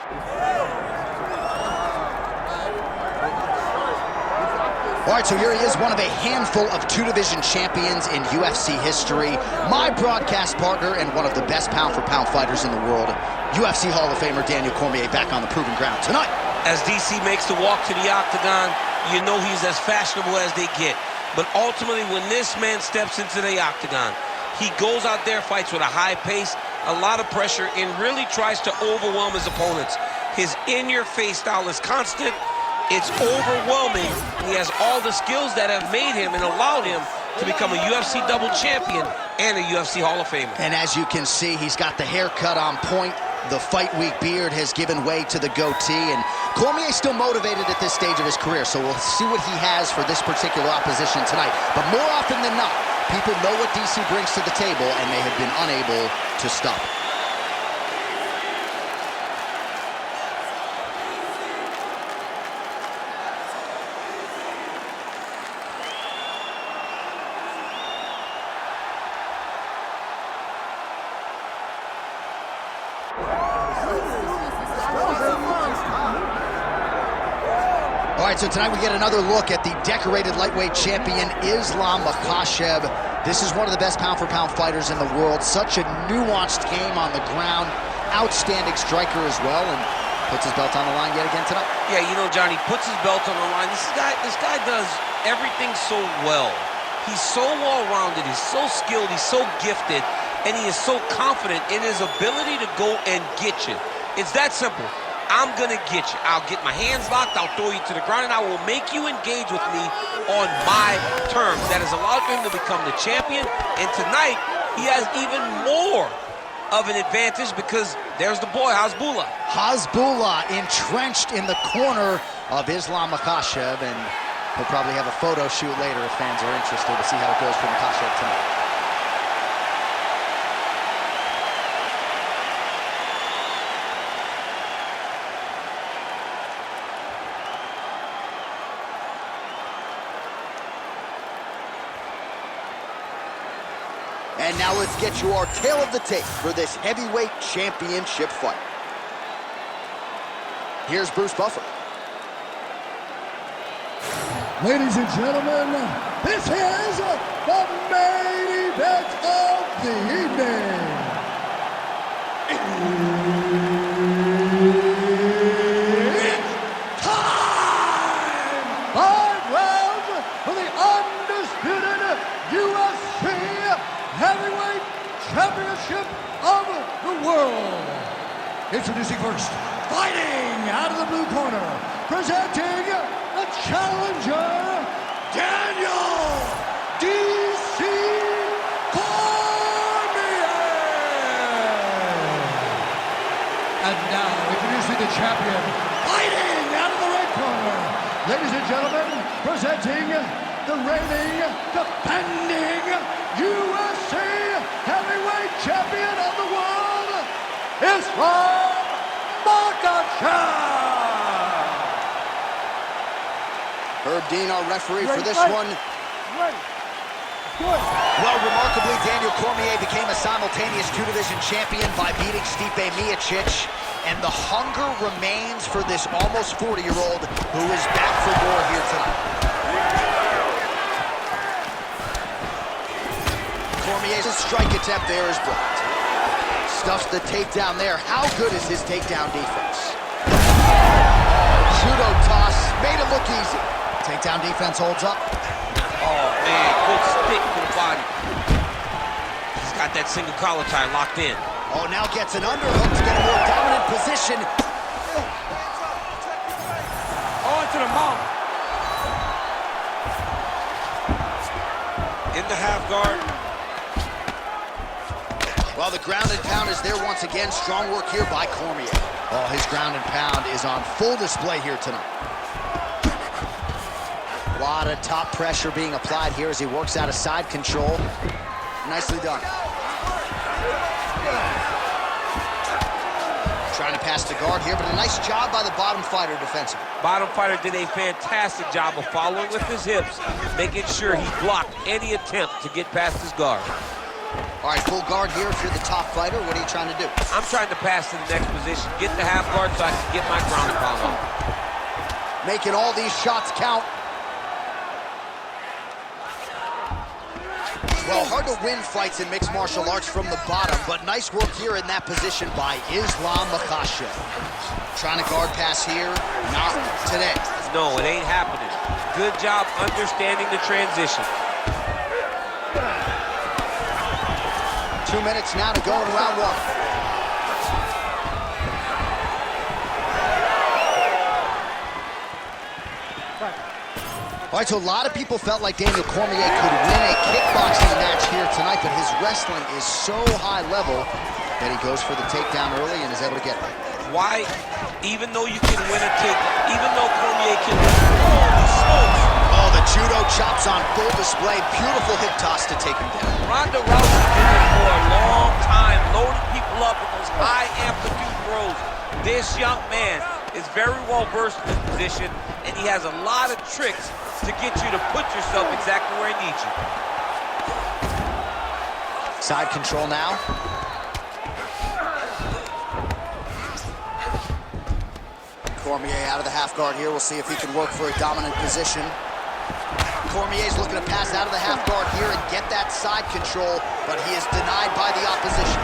All right, so here he is, one of a handful of two-division champions in UFC history, my broadcast partner and one of the best pound-for-pound fighters in the world, UFC Hall of Famer Daniel Cormier, back on the proven ground tonight. As DC makes the walk to the octagon, you know he's as fashionable as they get. But ultimately, when this man steps into the octagon, he goes out there, fights with a high pace, a lot of pressure, and really tries to overwhelm his opponents. His in-your-face style is constant. It's overwhelming. He has all the skills that have made him and allowed him to become a UFC double champion and a UFC Hall of Famer. And as you can see, he's got the haircut on point. The fight week beard has given way to the goatee, and Cormier is still motivated at this stage of his career, so we'll see what he has for this particular opposition tonight. But more often than not, people know what DC brings to the table, and they have been unable to stop it. All right, so tonight we get another look at the decorated lightweight champion, Islam Makhachev. This is one of the best pound-for-pound fighters in the world. Such a nuanced game on the ground. Outstanding striker as well, and puts his belt on the line yet again tonight. Yeah, you know, Johnny, puts his belt on the line. This guy does everything so well. He's so well-rounded, he's so skilled, he's so gifted, and he is so confident in his ability to go and get you. It's that simple. I'm gonna get you. I'll get my hands locked, I'll throw you to the ground, and I will make you engage with me on my terms. That has allowed him to become the champion, and tonight, he has even more of an advantage because there's the boy, Hasbullah. Hasbullah entrenched in the corner of Islam Makhachev, and he'll probably have a photo shoot later if fans are interested to see how it goes for Makhachev tonight. And now let's get you our tale of the tape for this heavyweight championship fight. Here's Bruce Buffer. Ladies and gentlemen, this is the main event of the evening. It's time! 5 rounds for the undisputed UFC Heavyweight Championship of the world. Introducing first, fighting out of the blue corner, presenting the challenger, Daniel DC Cormier. And now, introducing the champion, fighting out of the red corner, ladies and gentlemen, presenting the reigning, defending UFC Heavyweight Champion of the world, Islam Makhachev. Herb Dean, our referee for this one. Well, remarkably, Daniel Cormier became a simultaneous two-division champion by beating Stipe Miocic, and the hunger remains for this almost 40-year-old who is back for more here tonight. Cormier's strike attempt there is blocked. Stuffs the takedown there. How good is his takedown defense? Judo toss, made it look easy. Takedown defense holds up. Oh, man, good stick to the body. He's got that single collar tie locked in. Oh, now gets an underhook to get a more dominant position. Oh, into the mouth. In the half guard. Well, the ground and pound is there once again. Strong work here by Cormier. Oh, his ground and pound is on full display here tonight. A lot of top pressure being applied here as he works out of side control. Nicely done. Trying to pass the guard here, but a nice job by the bottom fighter defensively. Bottom fighter did a fantastic job of following with his hips, making sure he blocked any attempt to get past his guard. All right, full guard here if you're the top fighter. What are you trying to do? I'm trying to pass to the next position, get the half guard so I can get my ground and pound on. Making all these shots count. Well, hard to win fights in mixed martial arts from the bottom, but nice work here in that position by Islam Makhachev. Trying to guard pass here, not today. No, it ain't happening. Good job understanding the transition. 2 minutes now to go in round one. All right, so a lot of people felt like Daniel Cormier could win a kickboxing match here tonight, but his wrestling is so high level that he goes for the takedown early and is able to get it. Why, even though you can win a takedown, even though Cormier can win, holy smokes! Oh, the judo chops on full display. Beautiful hip toss to take him down. Ronda Rousey did it for a long time, loading people up with those high amplitude throws. This young man is very well versed in this position, and he has a lot of tricks to get you to put yourself exactly where he needs you. Side control now. Cormier out of the half guard here. We'll see if he can work for a dominant position. Cormier's looking to pass out of the half guard here and get that side control, but he is denied by the opposition.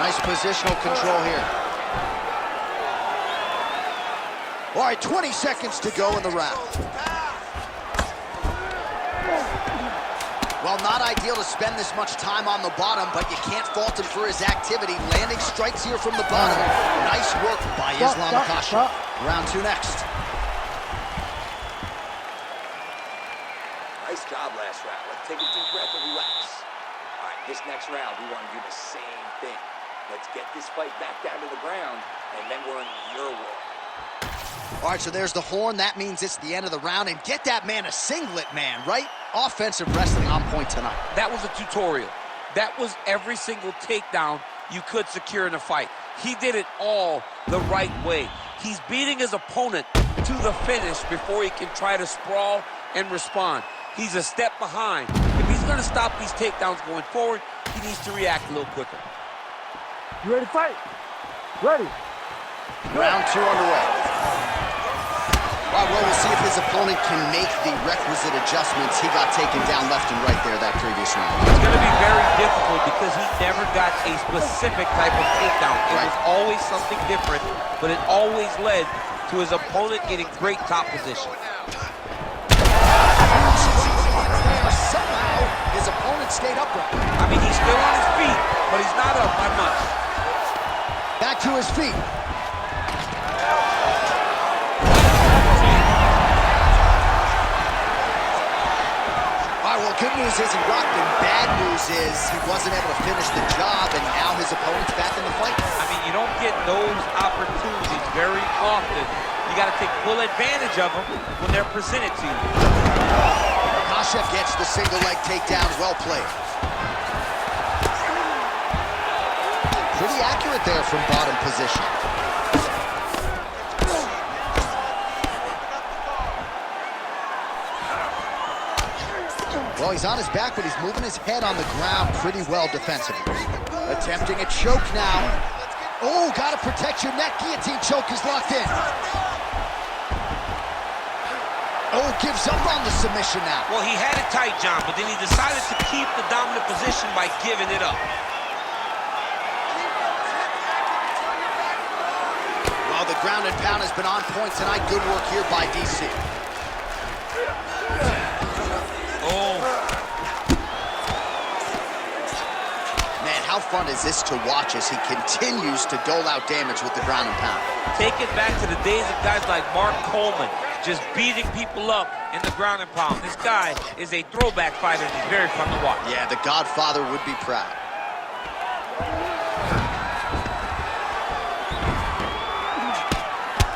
Nice positional control here. All right, 20 seconds to go in the round. Well, not ideal to spend this much time on the bottom, but you can't fault him for his activity. Landing strikes here from the bottom. Nice work by Islam Makhachev. Round two next. Nice job last round. Let's take a deep breath and relax. All right, this next round, we want to do the same thing. Let's get this fight back down to the ground, and then we're in your world. All right, so there's the horn. That means it's the end of the round. And get that man a singlet, man, right? Offensive wrestling on point tonight. That was a tutorial. That was every single takedown you could secure in a fight. He did it all the right way. He's beating his opponent to the finish before he can try to sprawl and respond. He's a step behind. If he's going to stop these takedowns going forward, he needs to react a little quicker. You ready to fight? Ready. Round two underway. All right, well, we'll see if his opponent can make the requisite adjustments. He got taken down left and right there that previous round. It's going to be very difficult because he never got a specific type of takedown. It was always something different, but it always led to his opponent getting great top position. Somehow, his opponent stayed upright. I mean, he's still on his feet, but he's not up by much. Back to his feet. Well, good news is he rocked him. Bad news is he wasn't able to finish the job, and now his opponent's back in the fight. I mean, you don't get those opportunities very often. You got to take full advantage of them when they're presented to you. Makhachev gets the single leg takedown. Well played. Pretty accurate there from bottom position. Well, he's on his back, but he's moving his head on the ground pretty well defensively. Attempting a choke now. Oh, gotta protect your neck. Guillotine choke is locked in. Oh, gives up on the submission now. Well, he had it tight, John, but then he decided to keep the dominant position by giving it up. Well, the ground and pound has been on point tonight. Good work here by DC. Oh. Man, how fun is this to watch as he continues to dole out damage with the ground and pound? Take it back to the days of guys like Mark Coleman, just beating people up in the ground and pound. This guy is a throwback fighter, and he's very fun to watch. Yeah, the Godfather would be proud.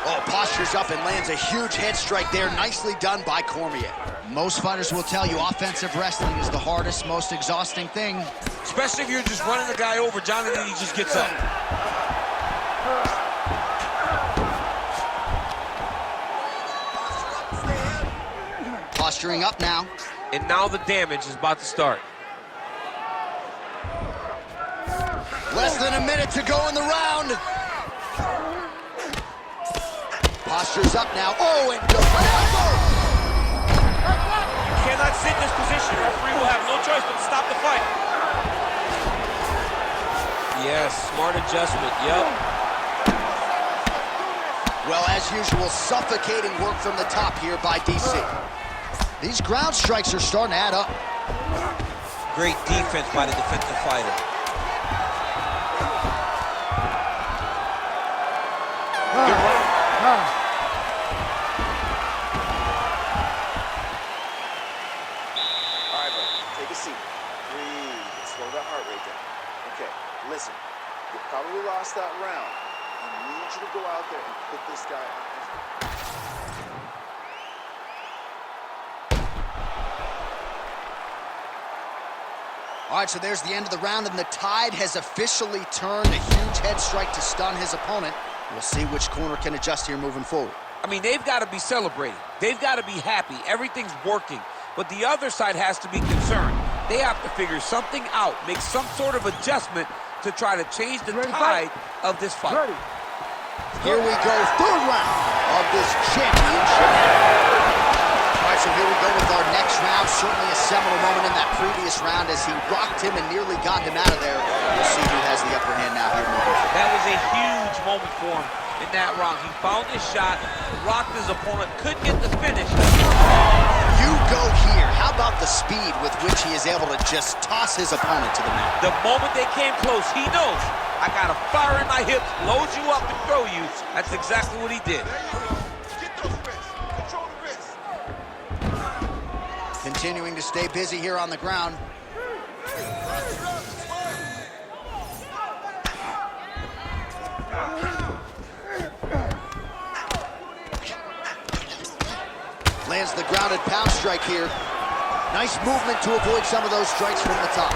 Oh, postures up and lands a huge head strike there. Nicely done by Cormier. Most fighters will tell you offensive wrestling is the hardest, most exhausting thing. Especially if you're just running the guy over, John, and then he just gets up. Posturing up now. And now the damage is about to start. Less than a minute to go in the round. Posture's up now. Oh, and double elbow. You cannot sit in this position. The referee will have no choice but to stop the fight. Yes, smart adjustment. Yep. Well, as usual, suffocating work from the top here by DC. These ground strikes are starting to add up. Great defense by the defensive fighter. Good round. All right, buddy, take a seat. Breathe. Slow that heart rate down. Okay, listen. You probably lost that round. I need you to go out there and put this guy on his... All right, so there's the end of the round, and the tide has officially turned. A huge head strike to stun his opponent. We'll see which corner can adjust here moving forward. I mean, they've got to be celebrating. They've got to be happy. Everything's working. But the other side has to be concerned. They have to figure something out, make some sort of adjustment to try to change the tide of this fight. Ready. Here we go, third round of this championship. All right, so here we go with our next round. Certainly a seminal moment in that previous round as he rocked him and nearly got him out of there. We'll see who has the upper hand now here moving forward. That was a huge moment for him in that round. He found his shot, rocked his opponent, couldn't get the finish. You go here. How about the speed with which he is able to just toss his opponent to the mat? The moment they came close, he knows, I got a fire in my hips, load you up and throw you. That's exactly what he did. Get those wrists. Control the wrists. Continuing to stay busy here on the ground. Lands the grounded pound strike here. Nice movement to avoid some of those strikes from the top.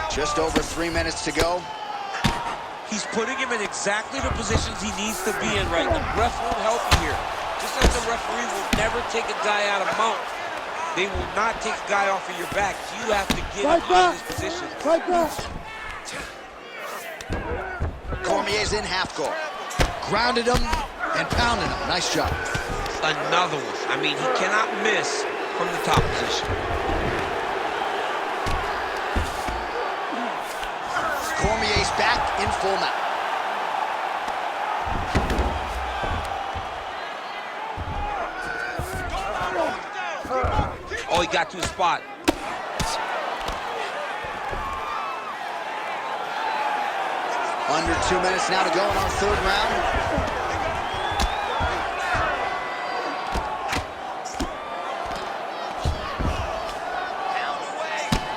Just over 3 minutes to go. He's putting him in exactly the positions he needs to be in right now. The ref won't help you here. Just like the referee will never take a guy out of mount. They will not take a guy off of your back. You have to get him out of this position. Fight back. Cormier's in half guard. Grounded him and pounded him. Nice job. Another one. I mean, he cannot miss from the top position. Cormier's back in full mount. Oh, he got to his spot. Under 2 minutes now to go in our third round.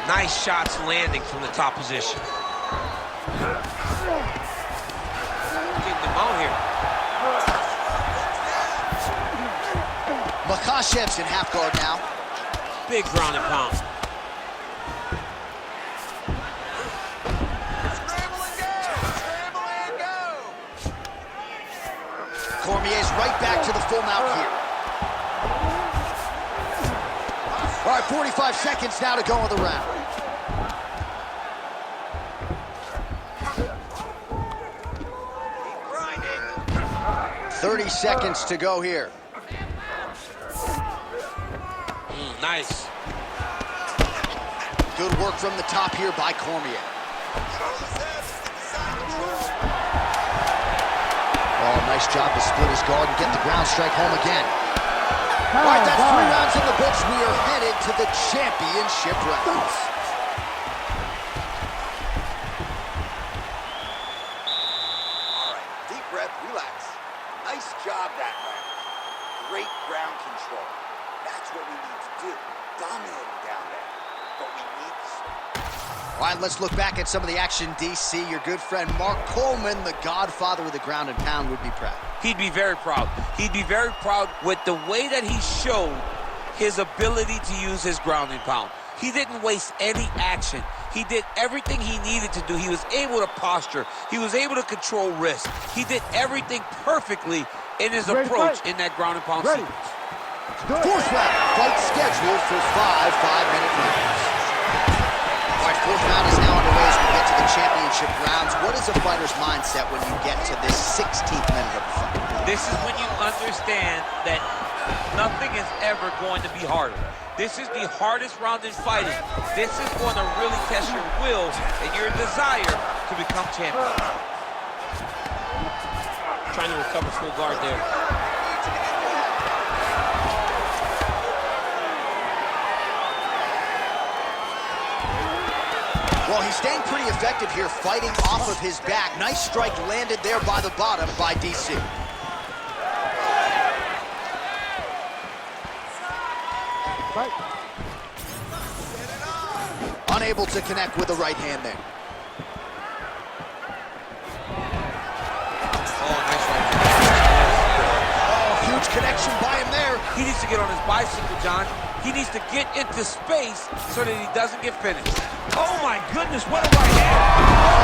Nice shots landing from the top position. Getting them out here. Makhachev's in half guard now. Big ground and pound. Cormier's right back to the full mount here. All right, 45 seconds now to go in the round. Keep grinding. 30 seconds to go here. Nice. Good work from the top here by Cormier. Oh, nice job to split his guard and get the ground strike home again. All right, that's 3 rounds in the books. We are headed to the championship rounds. All right, deep breath, relax. Nice job that round. Great ground control. That's what we need to do. Dominating down there. But we need to... All right, let's look back at some of the action. DC, your good friend Mark Coleman, the godfather of the ground and pound, would be proud. He'd be very proud. He'd be very proud with the way that he showed his ability to use his ground and pound. He didn't waste any action. He did everything he needed to do. He was able to posture. He was able to control wrist. He did everything perfectly in his approach in that ground and pound sequence. Fourth round, fight scheduled for 5 5-minute rounds. All right, fourth round is now underway as we get to the championship rounds. What is a fighter's mindset when you get to this 16th minute of the fight? This is when you understand that nothing is ever going to be harder. This is the hardest round in fighting. This is going to really test your will and your desire to become champion. Trying to recover full guard there. Well, he's staying pretty effective here, fighting off of his back. Nice strike landed there by the bottom by DC. Fight. Unable to connect with the right hand there. Oh, nice right. Oh, huge connection by him there. He needs to get on his bicycle, John. He needs to get into space so that he doesn't get finished. Oh, my goodness, what a right hand.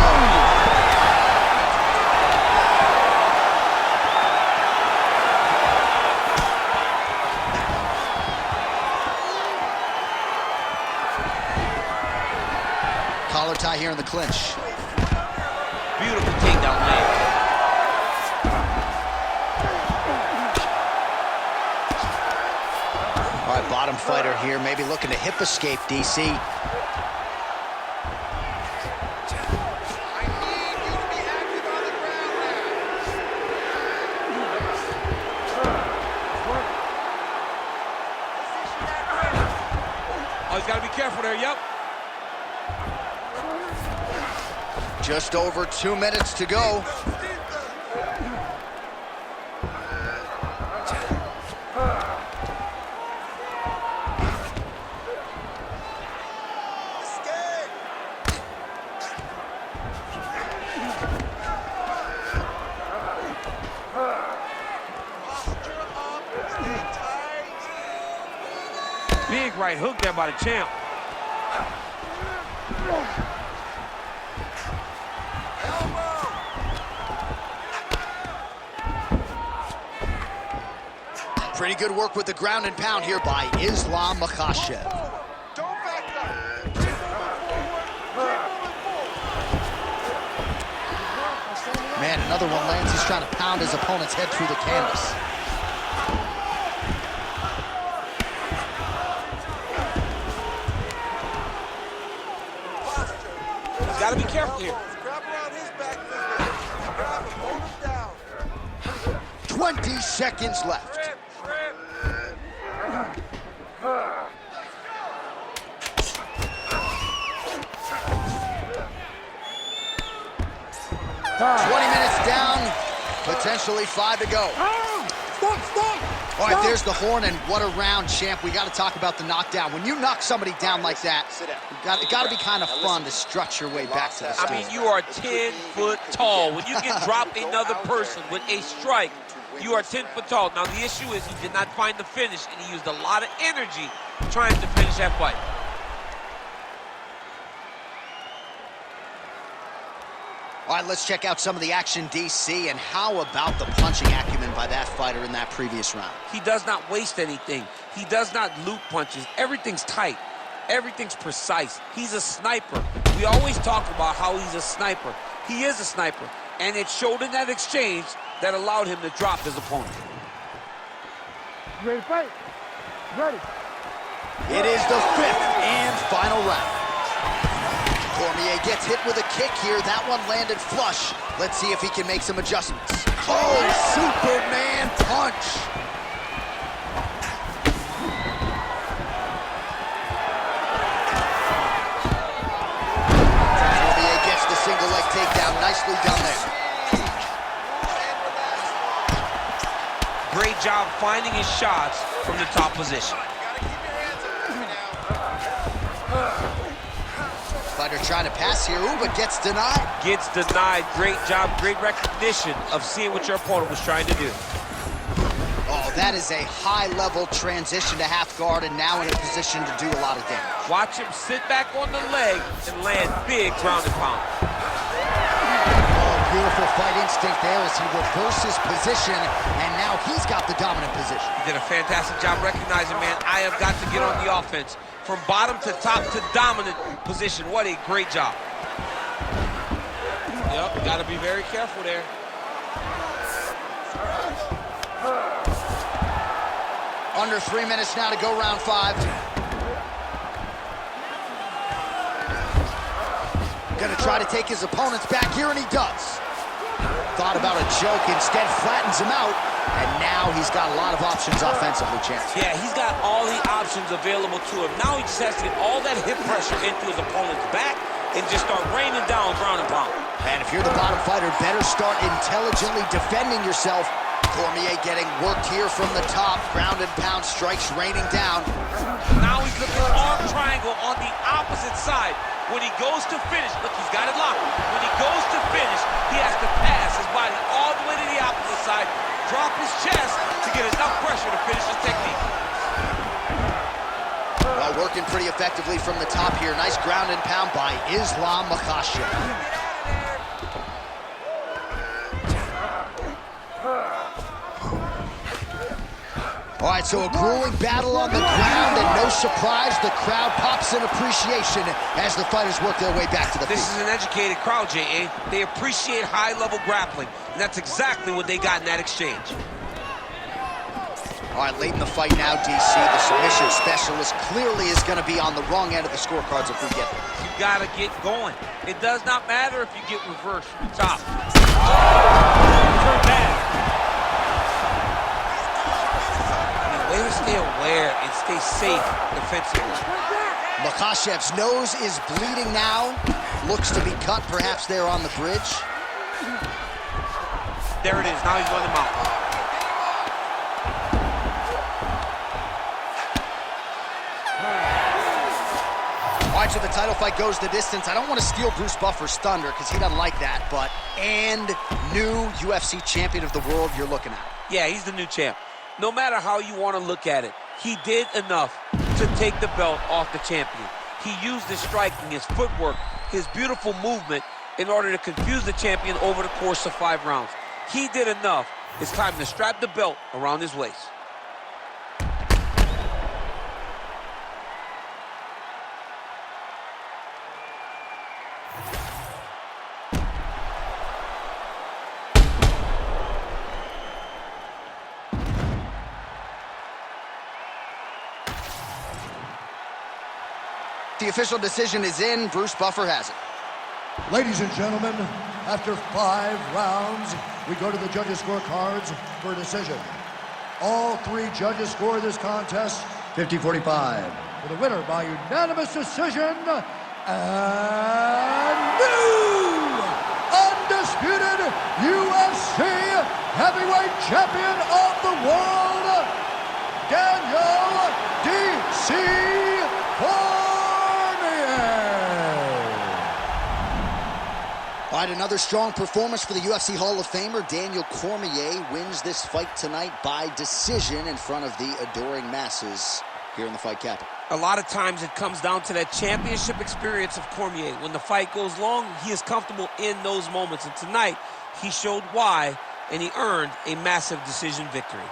Collar tie here in the clinch. Beautiful takedown leg. All right, bottom fighter here, maybe looking to hip escape, DC. Oh, he's got to be careful there, yep. Just over 2 minutes to go. Big right hook there by the champ. Pretty good work with the ground and pound here by Islam Makhachev. Man, another one lands. He's trying to pound his opponent's head through the canvas. He's got to be careful here. 20 seconds left. Time. 20 minutes down, potentially 5 to go. Stop. All right, there's the horn, and what a round, champ. We got to talk about the knockdown. When you knock somebody down like that, it got to be kind of fun to strut your way back to the stage. I mean, you are 10 foot tall. When you can drop another person with a strike, you are 10 foot tall. Now, the issue is he did not find the finish, and he used a lot of energy trying to finish that fight. All right, let's check out some of the action, DC, and how about the punching acumen by that fighter in that previous round? He does not waste anything. He does not loop punches. Everything's tight. Everything's precise. He's a sniper. We always talk about how he's a sniper. He is a sniper, and it showed in that exchange that allowed him to drop his opponent. You ready to fight? Ready. It is the 5th and final round. Cormier gets hit with a kick here. That one landed flush. Let's see if he can make some adjustments. Oh, Superman punch. Cormier gets the single leg takedown. Nicely done there. Great job finding his shots from the top position. Fighter trying to pass here, but gets denied. Gets denied. Great job, great recognition of seeing what your opponent was trying to do. Oh, That is a high-level transition to half guard, and now in a position to do a lot of damage. Watch him sit back on the leg and land big ground and pound. Beautiful fight instinct there as he reverses position, and now he's got the dominant position. He did a fantastic job recognizing, man, I have got to get on the offense. From bottom to top to dominant position. What a great job. Yep, got to be very careful there. Under 3 minutes now to go round 5. Gonna try to take his opponents back here, and he does. Thought about a joke, instead flattens him out, and now he's got a lot of options offensively, champ. Yeah, he's got all the options available to him. Now he just has to get all that hip pressure into his opponent's back and just start raining down ground and pound. And if you're the bottom fighter, better start intelligently defending yourself. Cormier getting worked here from the top. Ground and pound strikes raining down. Now he's looking at arm triangle on the opposite side. When he goes to finish, look, he's got it locked. When he goes to finish, he has to pass his body all the way to the opposite side, drop his chest to get enough pressure to finish his technique. Well, working pretty effectively from the top here. Nice ground and pound by Islam Makhachev. All right, so a grueling battle on the ground, and no surprise, the crowd pops in appreciation as the fighters work their way back to the feet. This is an educated crowd, J.A. They appreciate high-level grappling, and that's exactly what they got in that exchange. All right, late in the fight now, DC, the submission specialist clearly is going to be on the wrong end of the scorecards if we get there. You got to get going. It does not matter if you get reversed from the top. Turn back. Way to stay aware and stay safe defensively. Makhachev's nose is bleeding now. Looks to be cut, perhaps there on the bridge. There it is. Now he's running him out. All right, so the title fight goes the distance. I don't want to steal Bruce Buffer's thunder because he doesn't like that, but and new UFC champion of the world you're looking at. Yeah, he's the new champ. No matter how you want to look at it, he did enough to take the belt off the champion. He used his striking, his footwork, his beautiful movement in order to confuse the champion over the course of 5 rounds. He did enough. It's time to strap the belt around his waist. The official decision is in. Bruce Buffer has it. Ladies and gentlemen, after 5 rounds, we go to the judges' scorecards for a decision. All 3 judges score this contest 50-45. For the winner by unanimous decision, and new undisputed UFC heavyweight champion of the world, Daniel D.C. All right, another strong performance for the UFC Hall of Famer. Daniel Cormier wins this fight tonight by decision in front of the adoring masses here in the fight capital. A lot of times it comes down to that championship experience of Cormier. When the fight goes long, he is comfortable in those moments. And tonight, he showed why, and he earned a massive decision victory.